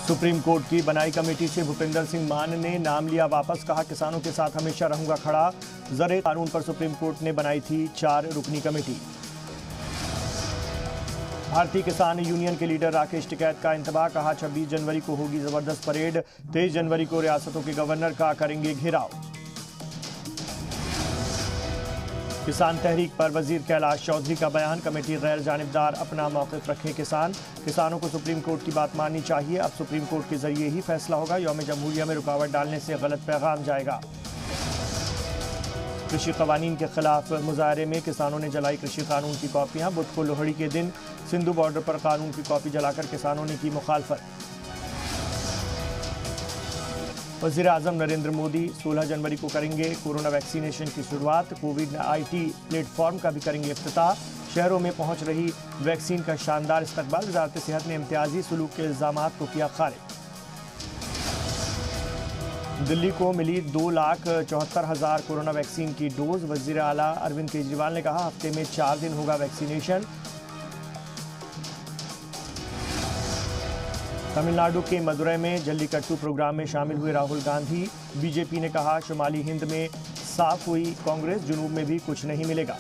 Supreme court की बनाई committee से भूपिंदर सिंह मान ने नाम लिया वापस, कहा किसानों के साथ हमेशा रहूंगा खड़ा। ज़रे कानून पर सुप्रीम कोर्ट ने बनाई थी 4 रुकनी कमेटी। भारतीय किसान यूनियन के लीडर राकेश टिकैत का इंतबाह, कहा 26 जनवरी को होगी जबरदस्त परेड, 23 जनवरी को रियासतों के गवर्नर का करेंगे घेराव। किसान तहरीक पर वजीर कैलाश चौधरी का बयान, कमेटी गैर जानिबदार, अपना मौक़िफ़ रखें किसानों को सुप्रीम कोर्ट की बात माननी चाहिए, अब सुप्रीम कोर्ट के जरिए ही फैसला होगा। यौम जमहूरिया में रुकावट डालने से गलत पैगाम जाएगा। कृषि कवानीन के खिलाफ मुजाहरे में किसानों ने जलाई कृषि कानून की कॉपियां, बुध को लोहड़ी के दिन सिंधु बॉर्डर पर कानून की कॉपी जलाकर किसानों ने की मुखालफत। वज़ीर आज़म नरेंद्र मोदी 16 जनवरी को करेंगे कोरोना वैक्सीनेशन की शुरुआत, कोविड IT प्लेटफॉर्म का भी करेंगे इफ्तिताह। शहरों में पहुंच रही वैक्सीन का शानदार इस्तकबाल, वज़ारत सेहत ने इम्तियाजी सलूक के इल्ज़ामात को किया खारिज। दिल्ली को मिली 2,74,000 कोरोना वैक्सीन की डोज, वज़ीर आला अरविंद केजरीवाल ने कहा हफ्ते में 4 दिन होगा वैक्सीनेशन। तमिलनाडु के मदुरै में जल्लीकट्टू प्रोग्राम में शामिल हुए राहुल गांधी, बीजेपी ने कहा शुमाली हिंद में साफ हुई कांग्रेस, जुनूब में भी कुछ नहीं मिलेगा।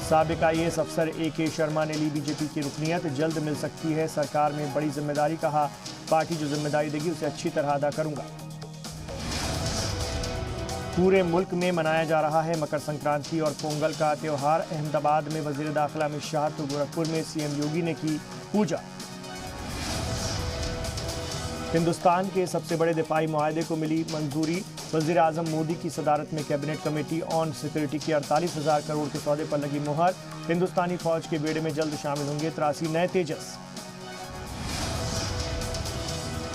साबिक IAS अफसर AK शर्मा ने ली बीजेपी की रुकनीत, जल्द मिल सकती है सरकार में बड़ी जिम्मेदारी, कहा पार्टी जो जिम्मेदारी देगी उसे अच्छी तरह अदा करूंगा। पूरे मुल्क में मनाया जा रहा है मकर संक्रांति और पोंगल का त्यौहार। अहमदाबाद में वजीर दाखिला अमित शाह तो गोरखपुर में CM योगी ने की पूजा। हिंदुस्तान के सबसे बड़े दिफाई मुआहदे को मिली मंजूरी, वजीर आजम मोदी की सदारत में कैबिनेट कमेटी ऑन सिक्योरिटी की 48,000 करोड़ के सौदे पर लगी मुहर। हिंदुस्तानी फौज के बेड़े में जल्द शामिल होंगे 83 नए तेजस।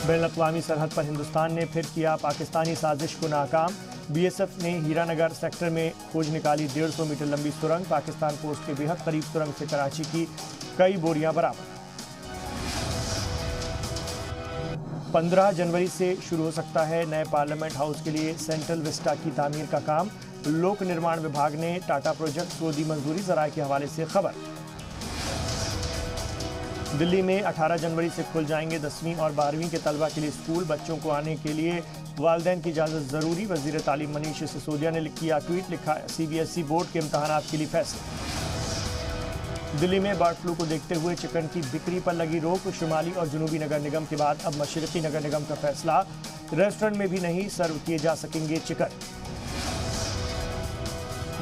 बैनुल-अक़वामी सरहद पर हिंदुस्तान ने फिर किया पाकिस्तानी साजिश को नाकाम, BSF ने हीरानगर सेक्टर में खोज निकाली 150 मीटर लंबी सुरंग, पाकिस्तान पोस्ट के बेहद करीब सुरंग से कराची की कई बोरियां बरामद। 15 जनवरी से शुरू हो सकता है नए पार्लियामेंट हाउस के लिए सेंट्रल विस्टा की तामीर का काम, लोक निर्माण विभाग ने टाटा प्रोजेक्ट को दी मंजूरी, ज़राए के हवाले से खबर। दिल्ली में 18 जनवरी से खुल जाएंगे 10वीं और 12वीं के तलबा के लिए स्कूल, बच्चों को आने के लिए वालिदैन की इजाज़त ज़रूरी, वज़ीर तालीम मनीष सिसोदिया ने किया ट्वीट, लिखा CBSE बोर्ड के इम्तहानात के लिए फैसला। दिल्ली में बर्ड फ्लू को देखते हुए चिकन की बिक्री पर लगी रोक, शुमाली और जनूबी नगर निगम के बाद अब मशरक़ी नगर निगम का फैसला, रेस्टोरेंट में भी नहीं सर्व किए जा सकेंगे चिकन।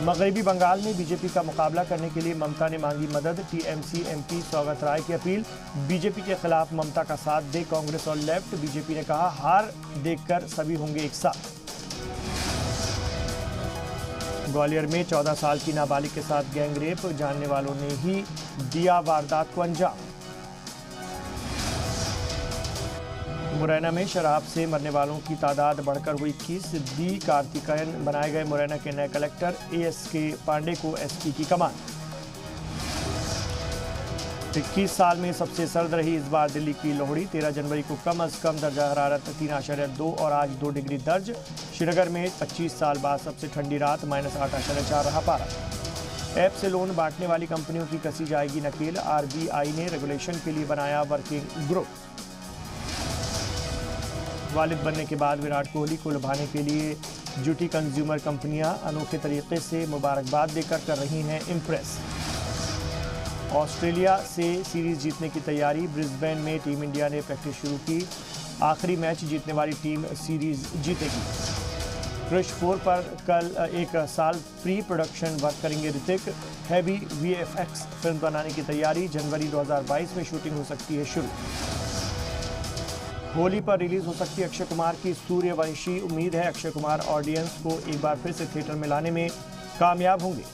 मगरबी बंगाल में बीजेपी का मुकाबला करने के लिए ममता ने मांगी मदद, TMC MP सौगत राय की अपील, बीजेपी के खिलाफ ममता का साथ दे कांग्रेस और लेफ्ट, बीजेपी ने कहा हार देखकर सभी होंगे एक साथ। ग्वालियर में 14 साल की नाबालिग के साथ गैंगरेप, जानने वालों ने ही दिया वारदात को अंजाम। मुरैना में शराब से मरने वालों की तादाद बढ़कर हुई 21, दी कार्तिकेयन बनाए गए मुरैना के नए कलेक्टर, ASK पांडे को SP की कमान। 21 साल में सबसे सर्द रही इस बार दिल्ली की लोहड़ी, 13 जनवरी को कम अज कम दर्जा हरारत 3.2 और आज 2 डिग्री दर्ज। श्रीनगर में 25 साल बाद सबसे ठंडी रात, -8.4 रहा पारा। ऐप से लोन बांटने वाली कंपनियों की कसी जाएगी नकेल, RBI ने रेगुलेशन के लिए बनाया वर्किंग ग्रुप। वालिद बनने के बाद विराट कोहली को लुभाने के लिए जुटी कंज्यूमर कंपनियां अनोखे तरीके से मुबारकबाद देकर कर रही हैं इम्प्रेस। ऑस्ट्रेलिया से सीरीज जीतने की तैयारी, ब्रिस्बेन में टीम इंडिया ने प्रैक्टिस शुरू की, आखिरी मैच जीतने वाली टीम सीरीज जीतेगी। क्रिश 4 पर कल 1 साल प्री प्रोडक्शन वर्क करेंगे ऋतिक, हैवी VFX फिल्म बनाने की तैयारी, जनवरी 2022 में शूटिंग हो सकती है शुरू। होली पर रिलीज हो सकती है अक्षय कुमार की सूर्यवंशी, उम्मीद है अक्षय कुमार ऑडियंस को एक बार फिर से थिएटर में लाने में कामयाब होंगे।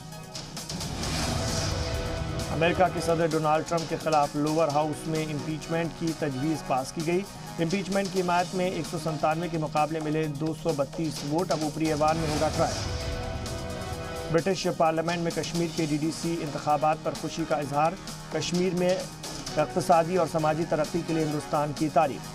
अमेरिका के सदर डोनाल्ड ट्रंप के खिलाफ लोअर हाउस में इम्पीचमेंट की तजवीज़ पास की गई, इम्पीचमेंट की हिमायत में 197 के मुकाबले मिले 232 वोट, अब ऊपरी ऐवान में होगा ट्रायल। ब्रिटिश पार्लियामेंट में कश्मीर के DDC इंतखाबात पर खुशी का इजहार, कश्मीर में इक़्तिसादी और समाजी तरक्की के लिए हिंदुस्तान की तारीफ।